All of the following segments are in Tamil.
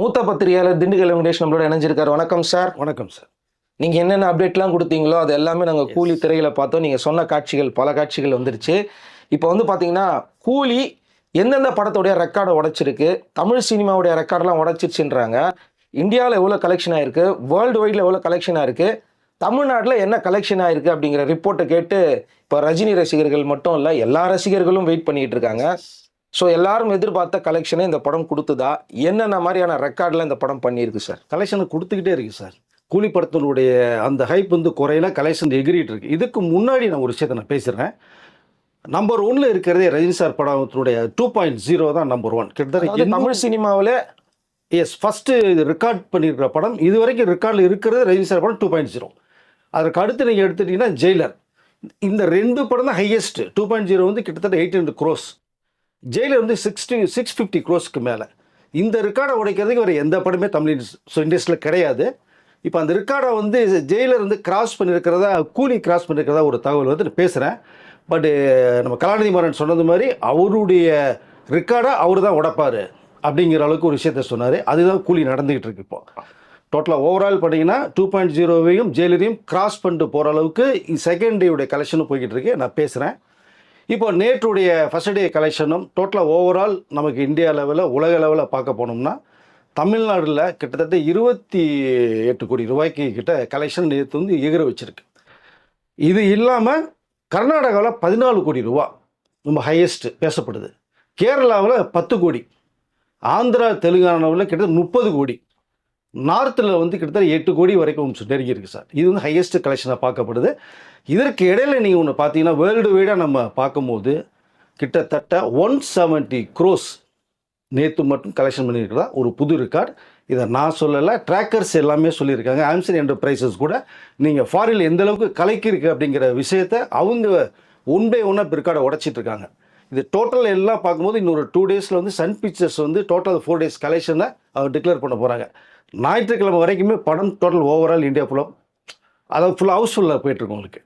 மூத்த பத்திரிகையாளர் திண்டுக்கல் வெங்கடேஷ் நம்மளோட இணைஞ்சிருக்காரு. வணக்கம் சார். வணக்கம் சார். நீங்க என்னென்ன அப்டேட்லாம் கொடுத்தீங்களோ அது எல்லாமே நாங்கள் கூலி திரையில பார்த்தோம். நீங்க சொன்ன காட்சிகள் பல காட்சிகள் வந்துருச்சு. இப்போ வந்து பார்த்தீங்கன்னா கூலி எந்தெந்த படத்துடைய ரெக்கார்டை உடைச்சிருக்கு, தமிழ் சினிமாவுடைய ரெக்கார்டெலாம் உடைச்சிருச்சுன்றாங்க. இந்தியாவில் எவ்வளோ கலெக்ஷன் ஆயிருக்கு, வேர்ல்டு வைடில் எவ்வளோ கலெக்ஷன் ஆயிருக்கு, தமிழ்நாட்டில் என்ன கலெக்ஷன் ஆயிருக்கு அப்படிங்கிற ரிப்போர்ட்டை கேட்டு இப்போ ரஜினி ரசிகர்கள் மட்டும் இல்லை எல்லா ரசிகர்களும் வெயிட் பண்ணிட்டு இருக்காங்க. ஸோ எல்லாரும் எதிர்பார்த்த கலெக்ஷனை இந்த படம் கொடுத்துதா, என்னென்ன மாதிரியான ரெக்கார்டில் இந்த படம் பண்ணியிருக்கு சார்? கலெக்ஷனை கொடுத்துக்கிட்டே இருக்கு சார். கூலி படத்தினுடைய அந்த ஹைப் வந்து குறையில, கலெக்ஷன் எகிரிட்டு இருக்கு. இதுக்கு முன்னாடி நான் ஒரு விஷயத்தை நான் பேசுகிறேன். நம்பர் 1 இருக்கிறதே ரஜினி சார் படத்தினுடைய 2.0 தான் நம்பர் 1. கிட்டத்தட்ட தமிழ் சினிமாவில் ஃபஸ்ட்டு ரெக்கார்ட் பண்ணியிருக்கிற படம், இது வரைக்கும் ரெக்கார்டில் இருக்கிறது ரஜினி சார் படம் 2.0. அதற்கு அடுத்து நீங்கள் எடுத்துட்டீங்கன்னா ஜெயிலர். இந்த 2 படம் தான் ஹையஸ்ட். 2.0 வந்து கிட்டத்தட்ட 800 crores, ஜெயிலர் வந்து 650 crores மேலே. இந்த ரெக்கார்டை உடைக்கிறதுக்கு வேறு எந்த படமே தமிழ் இண்டஸ்ட்ரியில் கிடையாது. இப்போ அந்த ரெக்கார்டை வந்து ஜெயிலர் வந்து கிராஸ் பண்ணியிருக்கிறதா, கூலி கிராஸ் பண்ணியிருக்கிறதா ஒரு தகவல் வந்து நான் பேசுகிறேன். பட்டு நம்ம கலாநிதி மாறன் சொன்னது மாதிரி அவருடைய ரெக்கார்டை அவர் தான் உடைப்பார் அப்படிங்கிற அளவுக்கு ஒரு விஷயத்த சொன்னார். அதுதான் கூலி நடந்துக்கிட்டு இருக்கு. இப்போ டோட்டலாக ஓவரால் பார்த்தீங்கன்னா 2.0வையும் ஜெயிலரையும் கிராஸ் பண்ணிட்டு போகிற அளவுக்கு செகண்ட் டேயுடைய கலெக்ஷனும் போய்கிட்டு இருக்கு. நான் பேசுகிறேன். இப்போ நேற்றுடைய ஃபர்ஸ்ட் டே கலெக்ஷனும் டோட்டலாக ஓவரால் நமக்கு இந்தியா லெவலில், உலக லெவலில் பார்க்க போனோம்னா தமிழ்நாட்டில் கிட்டத்தட்ட 28 கோடி ரூபாய்க்கு கிட்ட கலெக்ஷன் நேற்று வந்து எகிர வச்சிருக்கு. இது இல்லாமல் கர்நாடகாவில் 14 கோடி ரூபா ரொம்ப ஹையஸ்ட் பேசப்படுது. கேரளாவில் 10 கோடி, ஆந்திரா தெலுங்கானாவில் கிட்டத்தட்ட 30 கோடி, நார்த்தில் வந்து கிட்டத்தட்ட 8 கோடி வரைக்கும் நெருங்கி இருக்குது சார். இது வந்து ஹையஸ்ட் கலெக்ஷனாக பார்க்கப்படுது. இதற்கு இடையில நீங்கள் ஒன்று பார்த்தீங்கன்னா வேர்ல்டு வைடாக நம்ம பார்க்கும்போது கிட்டத்தட்ட 170 crores நேற்று மட்டும் கலெக்ஷன் பண்ணியிருக்கிறதா ஒரு புது ரெக்கார்டு. இதை நான் சொல்லலை, ட்ராக்கர்ஸ் எல்லாமே சொல்லியிருக்காங்க. ஆம்சன் என்டர்பிரைசஸ் கூட நீங்கள் ஃபாரினில் எந்த அளவுக்கு கலக்கியிருக்கு அப்படிங்கிற விஷயத்தை அவங்க ஒன் பை ஒன்னாக ரெக்கார்டை உடைச்சிட்டு இருக்காங்க. இது டோட்டல் எல்லாம் பார்க்கும்போது இன்னொரு 2 டேஸில் வந்து சன் பிக்சர்ஸ் வந்து டோட்டல் 4 days கலெக்ஷனை அவர் டிக்ளேர் பண்ண போகிறாங்க. ஞாயிற்றுக்கிழமை வரைக்குமே படம் டோட்டல் ஓவரால் இந்தியா ஃபுல்லாக அதாவது ஃபுல்லாக ஹவுஸ்ஃபுல்லாக போயிட்டுருக்கு உங்களுக்கு.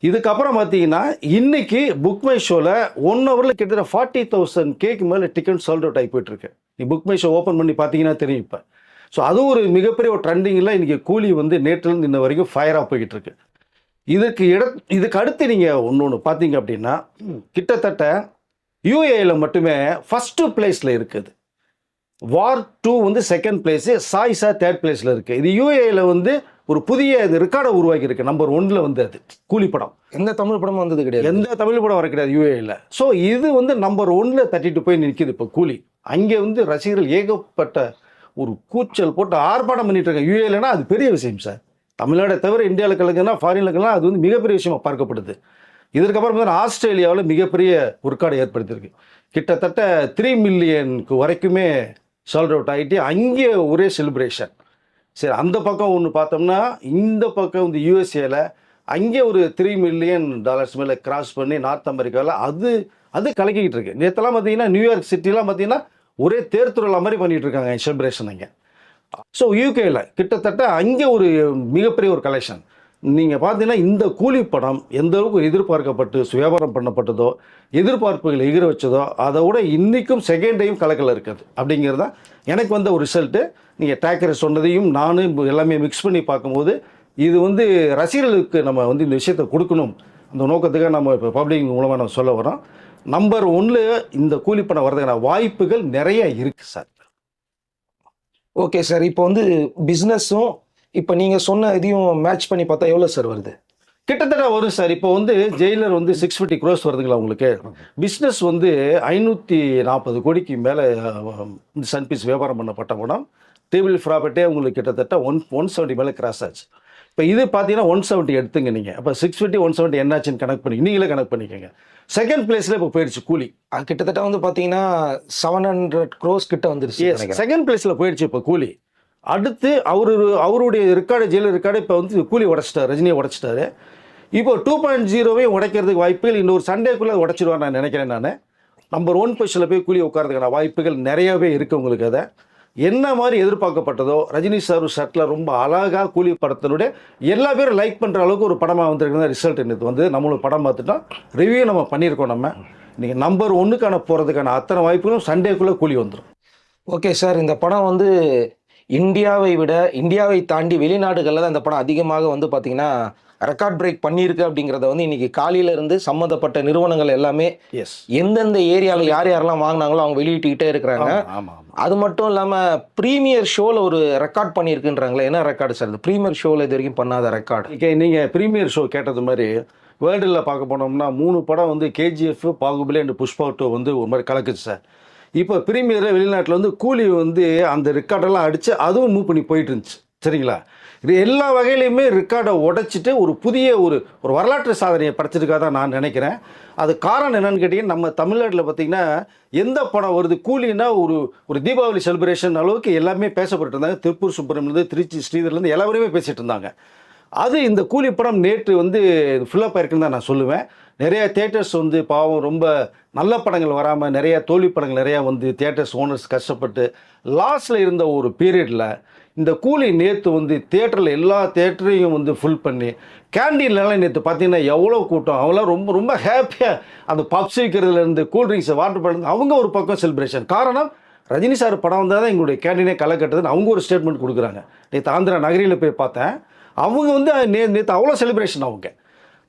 இதுக்கப்புறம் பார்த்தீங்கன்னா இன்றைக்கி புக் மை ஷோவில் 1 hourல கிட்டத்தட்ட 40,000 கேக்கு மேலே டிக்கெட் சால்ட் அவுட் ஆகி போயிட்டுருக்கு. நீ புக் மை ஷோ ஓப்பன் பண்ணி பார்த்தீங்கன்னா தெரியும் இப்போ. ஸோ அது ஒரு மிகப்பெரிய ஒரு ட்ரெண்டிங்கில் இன்றைக்கி கூலி வந்து நேற்றுலேருந்து இன்ன வரைக்கும் ஃபயராக போய்கிட்டு இருக்கு. இதுக்கு அடுத்து நீங்கள் ஒன்று பார்த்தீங்க அப்படின்னா கிட்டத்தட்ட யூஏயில் மட்டுமே ஃபஸ்ட்டு பிளேஸில் இருக்குது. வார் 2 வந்து செகண்ட் பிளேஸு, சாய்ஸா தேர்ட் பிளேஸில் இருக்குது. இது யூஏயில் வந்து ஒரு புதிய ரெக்கார்டை உருவாக்கி இருக்கு. நம்பர் 1ல் வந்து அது கூலி படம். எந்த தமிழ் படமும் வந்தது கிடையாது, எந்த தமிழ் படம் வர கிடையாது யூஏயில். ஸோ இது வந்து நம்பர் 1ல் தட்டிட்டு போய் நிற்கிது இப்போ கூலி. அங்கே வந்து ரசிகர்கள் ஏகப்பட்ட ஒரு கூச்சல் போட்டு ஆர்ப்பாட்டம் பண்ணிட்டு இருக்காங்க. யூஏலனா அது பெரிய விஷயம் சார். தமிழ்நாடை தவிர இந்தியாவில் கலக்குன்னா, ஃபாரினில் கலக்குனா அது வந்து மிகப்பெரிய விஷயமா பார்க்கப்படுது. இதற்கப்புறம் வந்து ஆஸ்திரேலியாவில் மிகப்பெரிய ஒரு ரெக்கார்டை ஏற்படுத்தியிருக்கு. கிட்டத்தட்ட 3 million வரைக்குமே சால்ட் அவுட் ஆகிட்டு அங்கே ஒரே செலிப்ரேஷன். சரி, அந்த பக்கம் ஒன்று பார்த்தோம்னா இந்த பக்கம் வந்து யூஎஸ்ஏல அங்கே ஒரு $3 million மேலே கிராஸ் பண்ணி நார்த் அமெரிக்காவில் அது கலக்கிக்கிட்டு இருக்கு. நேற்றெல்லாம் பார்த்தீங்கன்னா நியூயார்க் சிட்டிலாம் பார்த்தீங்கன்னா ஒரே தேர்துருளா மாதிரி பண்ணிகிட்டு இருக்காங்க செலிப்ரேஷன் அங்கே. ஸோ யூகேயில் கிட்டத்தட்ட அங்கே ஒரு மிகப்பெரிய ஒரு கலெக்ஷன். நீங்கள் பார்த்தீங்கன்னா இந்த கூலி படம் எந்த அளவுக்கு எதிர்பார்க்கப்பட்டு வியாபாரம் பண்ணப்பட்டதோ, எதிர்பார்ப்புகள் எகிர வச்சதோ, அதை விட இன்றைக்கும் செகண்ட் டைம் கலக்கல இருக்குது அப்படிங்கிறது தான் எனக்கு வந்த ஒரு ரிசல்ட்டு. நீங்கள் டேக்கரை சொன்னதையும் நானும் எல்லாமே மிக்ஸ் பண்ணி பார்க்கும்போது இது வந்து ரசிகர்களுக்கு நம்ம வந்து இந்த விஷயத்தை கொடுக்கணும், அந்த நோக்கத்துக்காக நம்ம இப்போ பப்ளிக் மூலமாக நம்ம சொல்ல வரோம். நம்பர் 1ல் இந்த கூலி படம் வர்றதுக்கான வாய்ப்புகள் நிறைய இருக்குது சார். Okay sir. இப்போ வந்து பிஸ்னஸும் இப்போ நீங்கள் சொன்ன இதையும் மேட்ச் பண்ணி பார்த்தா எவ்வளோ சார் வருது? கிட்டத்தட்ட வரும் சார். இப்போ வந்து ஜெயிலர் வந்து 650 crores வருதுங்களா உங்களுக்கு. பிஸ்னஸ் வந்து 540 கோடிக்கு மேலே இந்த சன் பீஸ் வியாபாரம் பண்ணப்பட்ட படம். டேபிள் ப்ராப்பர்ட்டே உங்களுக்கு கிட்டத்தட்ட 170 மேலே கிராஸ் ஆச்சு. இப்போ இது பார்த்தீங்கன்னா 170 எடுத்துங்க நீங்கள். அப்போ 650 170 என்னாச்சுன்னு கணக்கு பண்ணி நீங்களே கணக்கு பண்ணிக்கோங்க. செகண்ட் பிளேஸில் இப்போ போயிடுச்சு கூலி. கிட்டத்தட்ட வந்து பார்த்தீங்கன்னா 700 crores கிட்ட வந்துருச்சு. செகண்ட் பிளேஸில் போயிடுச்சு இப்போ கூலி. அடுத்து அவருடைய ரெக்கார்டு, ஜெயிலர் ரெக்கார்டு இப்போ வந்து கூலி உடைச்சிட்டார், ரஜினியை உடைச்சிட்டாரு. இப்போ 2.0வையும் உடைக்கிறதுக்கு வாய்ப்புகள் இன்னொரு சண்டேக்குள்ளே உடைச்சிடுவார் நான் நினைக்கிறேன். நான் நம்பர் 1 பொசிஷனில் போய் கூலி உட்காரதுக்கான வாய்ப்புகள் நிறையவே இருக்குது உங்களுக்கு. அதை என்ன மாதிரி எதிர்பார்க்கப்பட்டதோ, ரஜினி சார் ஷர்ட்டில் ரொம்ப அழகாக கூலி படத்தினுடைய எல்லா பேரும் லைக் பண்ணுற அளவுக்கு ஒரு படமாக வந்திருக்குது. ரிசல்ட் இன்னது வந்து நம்மளும் படம் பார்த்துட்டோம், ரிவ்யூ நம்ம பண்ணியிருக்கோம். நம்ம நீங்கள் நம்பர் 1க்கான போகிறதுக்கான அத்தனை வாய்ப்புகளும் சண்டேக்குள்ளே கூலி வந்துடும். ஓகே சார், இந்த படம் வந்து இந்தியாவை விட இந்தியாவை தாண்டி வெளிநாடுகளில் தான் இந்த படம் அதிகமாக வந்து பார்த்தீங்கன்னா ரெக்கார்ட் பிரேக் பண்ணியிருக்கு அப்படிங்கிறத வந்து இன்னைக்கு காலையில இருந்து சம்மந்தப்பட்ட நிறுவனங்கள் எல்லாமே எஸ். எந்தெந்த ஏரியாவில் யார் யாரெல்லாம் வாங்கினாங்களோ அவங்க வெளியிட்டுக்கிட்டே இருக்கிறாங்க. ஆமாம் ஆமாம். அது மட்டும் இல்லாமல் ப்ரீமியர் ஷோவில் ஒரு ரெக்கார்ட் பண்ணியிருக்குன்றாங்களே, என்ன ரெக்கார்டு சார்? ப்ரீமியர் ஷோவில் இது வரைக்கும் பண்ணாத ரெக்கார்டு. நீங்கள் ப்ரீமியர் ஷோ கேட்டது மாதிரி வேர்ல்டில் பார்க்க போனோம்னா 3 படம் வந்து கேஜிஎஃப், பாகுபலி அண்ட் புஷ்பா 2 வந்து ஒரு மாதிரி கலக்குது சார். இப்போ ப்ரீமியரில் வெளிநாட்டில் வந்து கூலி வந்து அந்த ரெக்கார்டெல்லாம் அடித்து அதுவும் மூவ் பண்ணி போயிட்டு இருந்துச்சு. சரிங்களா? இது எல்லா வகையிலையுமே ரெக்கார்டை உடைச்சிட்டு ஒரு புதிய ஒரு வரலாற்று சாதனையை படைச்சிருக்கா தான் நான் நினைக்கிறேன். அது காரணம் என்னன்னு கேட்டிங்கன்னா, நம்ம தமிழ்நாட்டில் பார்த்திங்கன்னா எந்த படம் வருது கூலின்னா ஒரு தீபாவளி செலிப்ரேஷன் அளவுக்கு எல்லாமே பேசப்பட்டு இருந்தாங்க. திருப்பூர் சுப்பிரமணியன், திருச்சி ஸ்ரீதர்லேருந்து எல்லாருமே பேசிகிட்டு இருந்தாங்க. அது இந்த கூலி படம் நேற்று வந்து ஃபில்லப் ஆயிருக்குன்னு தான் நான் சொல்லுவேன். நிறைய தியேட்டர்ஸ் வந்து பாவம் ரொம்ப நல்ல படங்கள் வராமல் நிறைய தோல்வி படங்கள் நிறையா வந்து தியேட்டர்ஸ் ஓனர்ஸ் கஷ்டப்பட்டு லாஸில் இருந்த ஒரு பீரியடில் இந்த கூலி நேற்று வந்து தியேட்டரில் எல்லா தியேட்டரையும் வந்து ஃபுல் பண்ணி கேண்டீன்லாம் நேற்று பார்த்தீங்கன்னா எவ்வளோ கூட்டம், அவங்களாம் ரொம்ப ரொம்ப ஹாப்பியாக அந்த பப்ஸ் விற்கிறதுலேருந்து கூல்ட்ரிங்க்ஸ் வாட்டர் பாட்டில் அவங்க ஒரு பக்கம் செலிப்ரேஷன். காரணம் ரஜினி சார் படம் வந்தால் தான் எங்களுடைய கேண்டீனே களை கட்டுதுன்னு அவங்க ஒரு ஸ்டேட்மெண்ட் கொடுக்குறாங்க. நேற்று ஆந்திரா நகரியில் போய் பார்த்தேன். அவங்க வந்து நேற்று அவ்வளோ செலிப்ரேஷன். அவங்க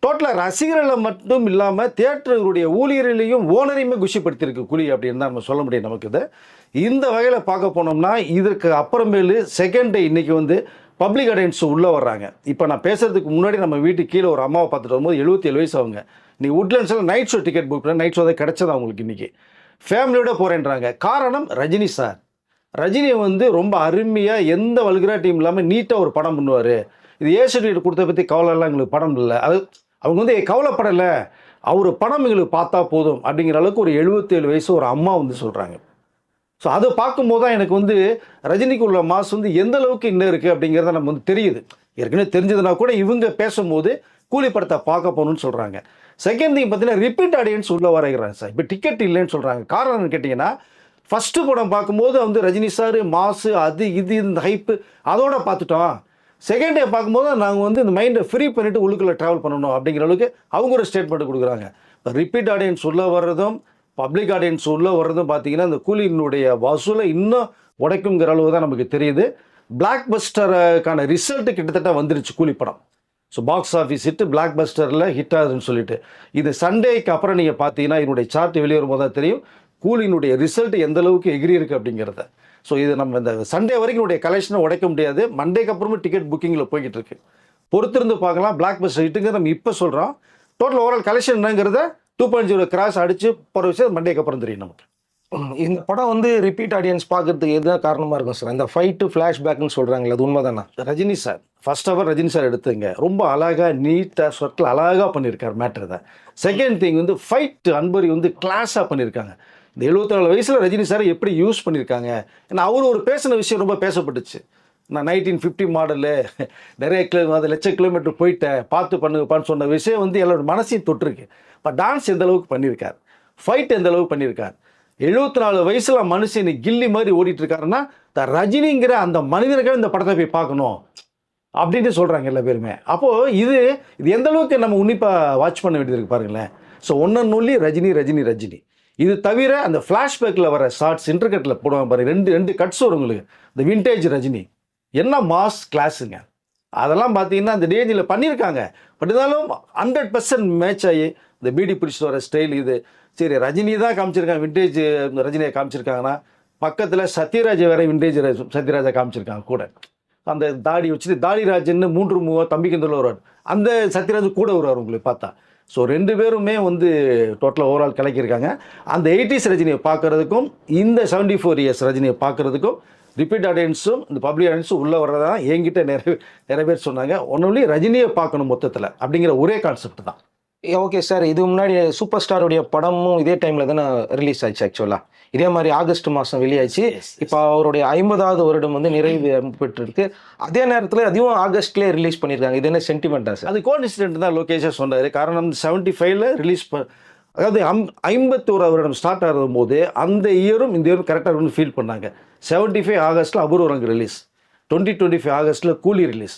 டோட்டலாக ரசிகர்களை மட்டும் இல்லாமல் தியேட்டருடைய ஊழியர்களையும் ஓனரையுமே குஷிப்படுத்தியிருக்கு கூலி அப்படின்னு தான் நம்ம சொல்ல முடியும். நமக்கு இது இந்த வகையில் பார்க்க போனோம்னா இதற்கு அப்புறமேலு செகண்ட் டே இன்றைக்கி வந்து பப்ளிக் ஆடியன்ஸ் உள்ளே வர்றாங்க. இப்போ நான் பேசுகிறதுக்கு முன்னாடி நம்ம வீட்டுக்கு கீழே ஒரு அம்மாவை பார்த்துட்டு வரும்போது 77 வயசு அவங்க. நீ உட்லண்ட்ஸில் நைட் ஷோ டிக்கெட் புக் பண்ண, நைட் ஷோ தான் கிடச்சது அவங்களுக்கு. இன்றைக்கி ஃபேமிலியோட போகிறேன்றாங்க. காரணம் ரஜினி சார். ரஜினியை வந்து ரொம்ப அருமையாக எந்த வல்கராட்டியும் இல்லாமல் நீட்டாக ஒரு படம் பண்ணுவார். இது ஏ சர்டிஃபிகேட் கொடுத்த பற்றி கவலைலாம் எங்களுக்கு படம் இல்லை. அது அவங்க வந்து கவலைப்படலை, அவர் படம் எங்களுக்கு பார்த்தா போதும் அப்படிங்கிற அளவுக்கு ஒரு 77 வயசு ஒரு அம்மா வந்து சொல்கிறாங்க. ஸோ அதை பார்க்கும்போது தான் எனக்கு வந்து ரஜினிக்கு உள்ள மாஸ் வந்து எந்த அளவுக்கு இன்னும் இருக்குது அப்படிங்கிறத நம்ம வந்து தெரியுது. ஏற்கனவே தெரிஞ்சதுனா கூட இவங்க பேசும்போது கூலி படத்தை பார்க்க போகணும்னு சொல்கிறாங்க. செகண்ட் திங் பார்த்தீங்கன்னா ரிப்பீட் ஆடியன்ஸ் உள்ளே வரைகிறாங்க சார். இப்போ டிக்கெட் இல்லைன்னு சொல்கிறாங்க. காரணம் கேட்டிங்கன்னா ஃபஸ்ட்டு படம் பார்க்கும்போது வந்து ரஜினி சார் மாசு அது இது இந்த ஹைப்பு அதோட பார்த்துட்டோம். செகண்ட் டே பார்க்கும்போது நாங்கள் வந்து இந்த மைண்டை ஃப்ரீ பண்ணிவிட்டு உள்ளுக்குள்ளே ட்ராவல் பண்ணணும் அப்படிங்கிற அளவுக்கு அவங்க ஒரு ஸ்டேட்மெண்ட் கொடுக்குறாங்க. இப்போ ரிப்பீட் ஆடியன்ஸ் உள்ளே வர்றதும் பப்ளிக் ஆடியன்ஸ் உள்ளே வர்றதும் பார்த்தீங்கன்னா இந்த கூலியினுடைய வசூலை இன்னும் உடைக்குங்கிற அளவு தான் நமக்கு தெரியுது. பிளாக் பஸ்டருக்கான ரிசல்ட்டு கிட்டத்தட்ட வந்துருச்சு கூலி படம். ஸோ பாக்ஸ் ஆஃபீஸ் ஹிட்டு பிளாக் பஸ்டரில் ஹிட் ஆகுதுன்னு சொல்லிட்டு இது சண்டேக்கு அப்புறம் நீங்கள் பார்த்தீங்கன்னா இதனுடைய சார்ட் வெளியே வரும்போது தான் தெரியும் கூலியினுடைய ரிசல்ட் எந்த அளவுக்கு எகிரி இருக்குது அப்படிங்கிறத. ஸோ இது நம்ம இந்த சண்டே வரைக்கும் கலெக்ஷனை உடைக்க முடியாது. மண்டேக்கு அப்புறமும் டிக்கெட் புக்கிங்கில் போய்கிட்டு இருக்கு. பொறுத்திருந்து பார்க்கலாம். பிளாக் பஸ்டர் ஹிட்டுங்கிறத நம்ம இப்போ சொல்கிறோம். டோட்டல் ஓவரால் கலெக்ஷன் என்னங்கிறத 2.0 கிராஸ் அடித்து போகிற விஷயம் மண்டேக்கு அப்புறம் தெரியும் நமக்கு. இந்த படம் வந்து ரிப்பீட் ஆடியன்ஸ் பார்க்கறதுக்கு எதுதான் காரணமாக இருக்கும் சார்? இந்த ஃபைட்டு ஃப்ளாஷ்பேக்னு சொல்கிறாங்களே, அது உண்மைதானா? Rajini sir first hour Rajini sir எடுத்துங்க ரொம்ப அழகாக நீட்டாக சொற்கள் அழகாக பண்ணியிருக்காரு மேட்ரு தான். செகண்ட் திங் வந்து ஃபைட் அன்பரி வந்து கிளாஸாக பண்ணியிருக்காங்க. இந்த 74 வயசில் ரஜினி சார் எப்படி யூஸ் பண்ணியிருக்காங்க. ஏன்னா அவர் ஒரு பேசின விஷயம் ரொம்ப பேசப்பட்டுச்சு. நான் 1950 மாடலு நிறைய அது லட்சம் கிலோமீட்டர் போயிட்டேன் பார்த்து பண்ணுங்கப்பான்னு சொன்ன விஷயம் வந்து எல்லாரோட மனசையும் தொட்டிருக்கு. இப்போ டான்ஸ் எந்த அளவுக்கு பண்ணியிருக்கார், ஃபைட் எந்த அளவுக்கு பண்ணியிருக்கார். 74 வயசில் மனுஷன் கில்லி மாதிரி ஓடிட்டு இருக்காருன்னா ரஜினிங்கிற அந்த மனிதனுக்காக இந்த படத்தை போய் பார்க்கணும் அப்படின்னு சொல்கிறாங்க எல்லா பேருமே. அப்போது இது எந்த அளவுக்கு நம்ம உன்னிப்பாக வாட்ச் பண்ண வேண்டியது இருக்குது பாருங்களேன். ஸோ ஒன்னொல்லி ரஜினி ரஜினி ரஜினி. இது தவிர அந்த ஃப்ளாஷ்பேக்கில் வர ஷார்ட்ஸ் இன்டர்கட்டில் போடுவாங்க பாருங்க, ரெண்டு கட்ஸ் வரும் உங்களுக்கு. இந்த விண்டேஜ் ரஜினி என்ன மாஸ் கிளாஸுங்க. அதெல்லாம் பார்த்தீங்கன்னா அந்த டேஜில் பண்ணியிருக்காங்க. பட் இருந்தாலும் 100% மேட்ச் ஆகி இந்த பீடி பிடிச்சிட்டு வர ஸ்டைல் இது சரி. ரஜினி தான் காமிச்சிருக்காங்க, விண்டேஜ் ரஜினியை காமிச்சிருக்காங்கன்னா பக்கத்தில் சத்யராஜ் வேற விண்டேஜ் சத்யராஜா காமிச்சிருக்காங்க கூட. அந்த தாடி வச்சுட்டு தாடிராஜன்னு 3 தம்பிக்கந்தூரில் வருவார். அந்த சத்யராஜ் கூட வருவார் உங்களுக்கு பார்த்தா. ஸோ 2 பேருமே வந்து டோட்டலாக ஓவரால் கலக்கியிருக்காங்க. அந்த 80s ரஜினியை பார்க்குறதுக்கும் இந்த 74 இயர்ஸ் ரஜினியை பார்க்குறதுக்கும் ரிப்பீட் ஆடியன்ஸும் இந்த பப்ளிக் ஆடியன்ஸும் உள்ளே வர்றதா என்கிட்ட நிறைய பேர் சொன்னாங்க. ஒன்லி ரஜினியை பார்க்கணும் மொத்தத்தில் அப்படிங்கிற ஒரே கான்செப்ட் தான். ஓகே சார், இது முன்னாடி சூப்பர் ஸ்டாருடைய படமும் இதே டைமில் தானே ரிலீஸ் ஆச்சு. ஆக்சுவலாக இதே மாதிரி ஆகஸ்ட் மாதம் வெளியாச்சு. இப்போ அவருடைய 50வது வருடம் வந்து நிறைவு பெற்றிருக்கு. அதே நேரத்தில் அதையும் ஆகஸ்ட்லேயே ரிலீஸ் பண்ணியிருக்காங்க. இது என்ன சென்டிமெண்ட்டா சார்? அது கோஇன்சிடென்ட் தான் லோகேஷாக சொன்னார். காரணம் 75ல் ரிலீஸ் அதாவது 51 வருடம் ஸ்டார்ட் ஆகும் போது அந்த இயரும் இந்த இயரும் கரெக்டாக இருக்குன்னு ஃபீல் பண்ணாங்க. 75 ஆகஸ்ட்டில் அபூர்வரங்கு ரிலீஸ், 2025 ஆகஸ்ட்டில் கூலி ரிலீஸ்.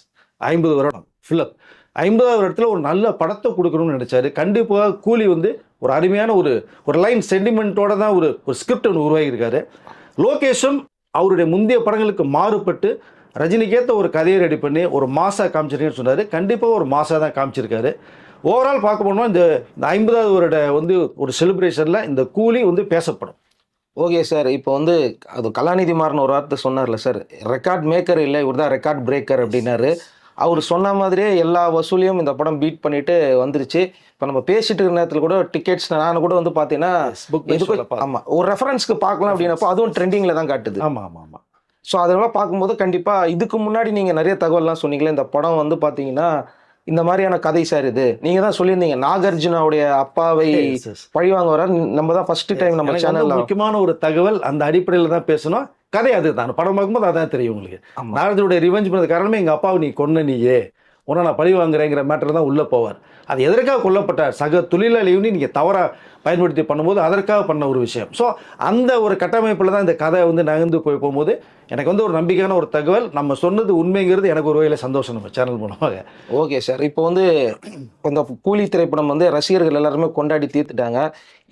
50 வருடம் ஃபில்லப். 50வது வருடத்தில் ஒரு நல்ல படத்தை கொடுக்கணும்னு நினச்சாரு. கண்டிப்பாக கூலி வந்து ஒரு அருமையான ஒரு லைன் சென்டிமெண்ட்டோட தான் ஒரு ஸ்கிரிப்ட் ஒன்று உருவாகியிருக்காரு. லோகேஷும் அவருடைய முந்தைய படங்களுக்கு மாறுபட்டு ரஜினிக்கேற்ற ஒரு கதையை ரெடி பண்ணி ஒரு மாசா காமிச்சிருக்கேன்னு சொன்னார். கண்டிப்பாக ஒரு மாசா தான் காமிச்சிருக்காரு. ஓவரால் பார்க்க போனோம்னா இந்த 50வது வருட வந்து ஒரு செலிப்ரேஷனில் இந்த கூலி வந்து பேசப்படும். Okay sir. இப்போ வந்து அது கலாநிதி மாறன் ஒரு வார்த்தை சொன்னார்ல சார், ரெக்கார்ட் மேக்கர் இல்லை, இவர் தான் ரெக்கார்ட் பிரேக்கர் அப்படின்னாரு. அவர் சொன்ன மாதிரியே எல்லா வசூலையும் இந்த படம் பீட் பண்ணிட்டு வந்துருச்சு. இப்போ நம்ம பேசிட்டு இருக்கிற நேரத்தில் கூட டிக்கெட்ஸ் நான் கூட வந்து பார்த்தீங்கன்னா ஆமாம் ஒரு ரெஃபரன்ஸ்க்கு பார்க்கலாம் அப்படின்னப்போ அதுவும் ட்ரெண்டிங்கில் தான் காட்டுது. ஆமாம் ஆமாம் ஆமாம். ஸோ அதெல்லாம் பார்க்கும்போது கண்டிப்பாக இதுக்கு முன்னாடி நீங்கள் நிறைய தகவல்லாம் சொன்னீங்களே, இந்த படம் வந்து பார்த்தீங்கன்னா இந்த மாதிரியான கதை சார். இது நீங்கள் தான் சொல்லியிருந்தீங்க நாகார்ஜுனாவுடைய அப்பாவை பழிவாங்க வர நம்ம தான் ஃபர்ஸ்ட் டைம் நம்ம சேனல்ல முக்கியமான ஒரு தகவல் அந்த அடிப்படையில் தான் பேசணும். கதை அதுதான், படம் பார்க்கும்போது அதான் தெரியும் உங்களுக்கு. நாரதனுடைய ரிவெஞ்ச் பண்ணது காரணமே எங்கள் அப்பாவை நீ கொன்ன நீயே உன்னை நான் பழி வாங்குறேங்கிற மேட்டர் தான் உள்ளே போவார். அது எதற்காக கொல்லப்பட்டார், சக தொழிலாளியும் நீங்கள் தவறாக பயன்படுத்தி பண்ணும்போது அதற்காக பண்ண ஒரு விஷயம். ஸோ அந்த ஒரு கட்டமைப்பில் தான் இந்த கதை வந்து நகர்ந்து போகும்போது எனக்கு வந்து ஒரு நம்பிக்கையான ஒரு தகவல். நம்ம சொன்னது உண்மைங்கிறது எனக்கு ஒரு வகையில் சந்தோஷம் நம்ம சேனல் மூலமாக. Okay sir. இப்போ வந்து இந்த கூலி திரைப்படம் வந்து ரசிகர்கள் எல்லாருமே கொண்டாடி தீர்த்துட்டாங்க.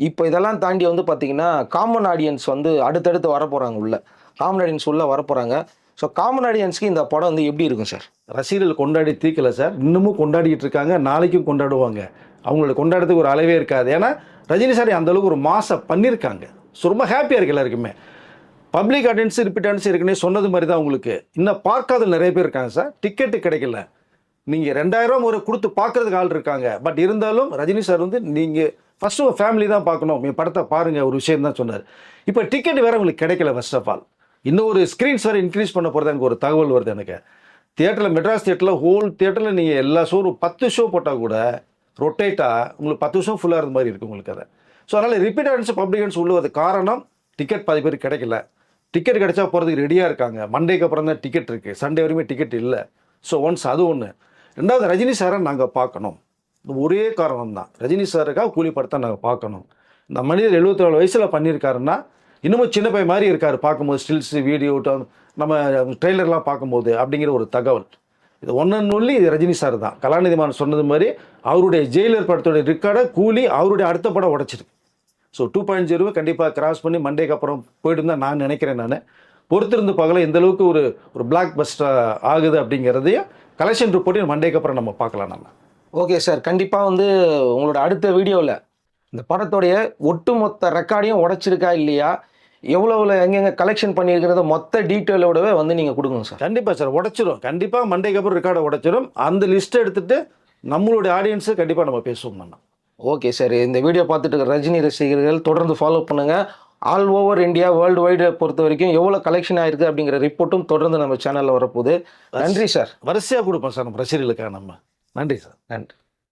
இப்போ இதெல்லாம் தாண்டி வந்து பார்த்தீங்கன்னா காமன் ஆடியன்ஸ் வந்து அடுத்தடுத்து வரப்போகிறாங்க, உள்ள காமன் ஆடியன்ஸ் உள்ளே வரப்போகிறாங்க. ஸோ காமன் ஆடியன்ஸ்க்கு இந்த படம் வந்து எப்படி இருக்கும் சார்? ரசிகர்கள் கொண்டாடி தீர்க்கல சார், இன்னமும் கொண்டாடிக்கிட்டு இருக்காங்க, நாளைக்கும் கொண்டாடுவாங்க. அவங்களோட கொண்டாடுறதுக்கு ஒரு அளவே இருக்காது. ஏன்னா ரஜினி சார் அந்த அளவுக்கு ஒரு மாசம் பண்ணியிருக்காங்க. ஸோ ரொம்ப ஹாப்பியாக இருக்குது எல்லாருக்குமே. பப்ளிக் ஆடியன்ஸ் ரிப்பீட் ஆடியன்ஸ் இருக்குன்னே சொன்னது மாதிரி தான் உங்களுக்கு இன்னும் பார்க்காத நிறைய பேர் இருக்காங்க சார். டிக்கெட்டு கிடைக்கல, நீங்கள் 2000 ஒரு கொடுத்து பார்க்கறதுக்கு ஆள் இருக்காங்க. பட் இருந்தாலும் ரஜினி சார் வந்து நீங்கள் ஃபஸ்ட்டு ஒரு ஃபேமிலி தான் பார்க்கணும், என் படத்தை பாருங்கள் ஒரு விஷயம் தான் சொன்னார். இப்போ டிக்கெட் வேறு உங்களுக்கு கிடைக்கல. ஃபர்ஸ்ட் ஆஃப் ஆல் இன்னும் ஒரு ஸ்க்ரீன்ஸ் வேறு இன்க்ரீஸ் பண்ண போகிறது எனக்கு ஒரு தகவல் வருது எனக்கு. தியேட்டரில் மெட்ராஸ் தியேட்டரில் ஹோல் தியேட்டரில் நீங்கள் எல்லா ஷோ 10 ஷோ போட்டால் கூட ரொட்டேட்டாக உங்களுக்கு 10 ஷோ ஃபுல்லாக இருந்த மாதிரி இருக்குது உங்களுக்கு அதை. ஸோ அதனால் ரிப்பீட் ஆடியன்ஸ் பப்ளிக் ஆடியன்ஸ் உள்ளது காரணம் டிக்கெட் பாதி பேர் கிடைக்கல. டிக்கெட் கிடைச்சா போகிறதுக்கு ரெடியாக இருக்காங்க. மண்டேக்கு அப்புறம் தான் டிக்கெட் இருக்குது, சண்டே வரையுமே டிக்கெட் இல்லை. ஸோ ஒன்ஸ் அது ஒன்று. ரெண்டாவது ரஜினி சாரை நாங்கள் பார்க்கணும். ஒரே காரணம் தான், ரஜினி சாருக்காக கூலி படத்தை நாங்கள் பார்க்கணும். இந்த மனிதர் 74 வயசில் பண்ணியிருக்காருன்னா இன்னமும் சின்ன பையன் மாதிரி இருக்கார் பார்க்கும்போது, ஸ்டில்ஸ் வீடியோ நம்ம ட்ரெய்லர்லாம் பார்க்கும்போது அப்படிங்கிற ஒரு தகவல். இது ஒன்று இது ரஜினி சார் தான். கலாநிதி மாறன் சொன்னது மாதிரி அவருடைய ஜெயிலர் படத்தோடைய ரெக்கார்டை கூலி அவருடைய அடுத்த படம் உடைச்சிருக்கு. ஸோ 2.0 கண்டிப்பாக கிராஸ் பண்ணி மண்டேக்கு அப்புறம் போய்ட்டு தான் நான் நினைக்கிறேன். நான் பொறுத்திருந்து பார்க்கல எந்த அளவுக்கு ஒரு பிளாக் பஸ்டர் ஆகுது அப்படிங்கிறதையும் கலெக்ஷன் ரிப்போர்ட்டையும் மண்டேக்கு அப்புறம் நம்ம பார்க்கலாம் நம்ம. Okay sir. கண்டிப்பாக வந்து உங்களோட அடுத்த வீடியோவில் இந்த படத்தோடைய ஒட்டுமொத்த ரெக்கார்டையும் உடைச்சிருக்கா இல்லையா, எவ்வளோ எங்கெங்கே கலெக்ஷன் பண்ணியிருக்கிறத மொத்த டீட்டெயிலோடவே வந்து நீங்கள் கொடுங்க சார். கண்டிப்பாக சார், உடைச்சிரும். கண்டிப்பாக மண்டேக்கு அப்புறம் ரெக்கார்டை உடைச்சிரும். அந்த லிஸ்ட்டை எடுத்துகிட்டு நம்மளுடைய ஆடியன்ஸு கண்டிப்பாக நம்ம பேசுவோம் நம்ம. Okay sir. இந்த வீடியோ பார்த்துட்டு இருக்க ரஜினி ரசிகர்கள் தொடர்ந்து ஃபாலோ பண்ணுங்கள். All over India world wide பொறுத்த வரைக்கும் எவ்வளோ கலெக்ஷன் ஆயிருக்கு அப்படிங்கிற ரிப்போர்ட்டும் தொடர்ந்து நம்ம சேனலில் வரப்போகுது. நன்றி சார். வரிசையாக கொடுப்போம் சார் நம்ம ரசிகர்களுக்காக நம்ம. நன்றி சார். நன்றி.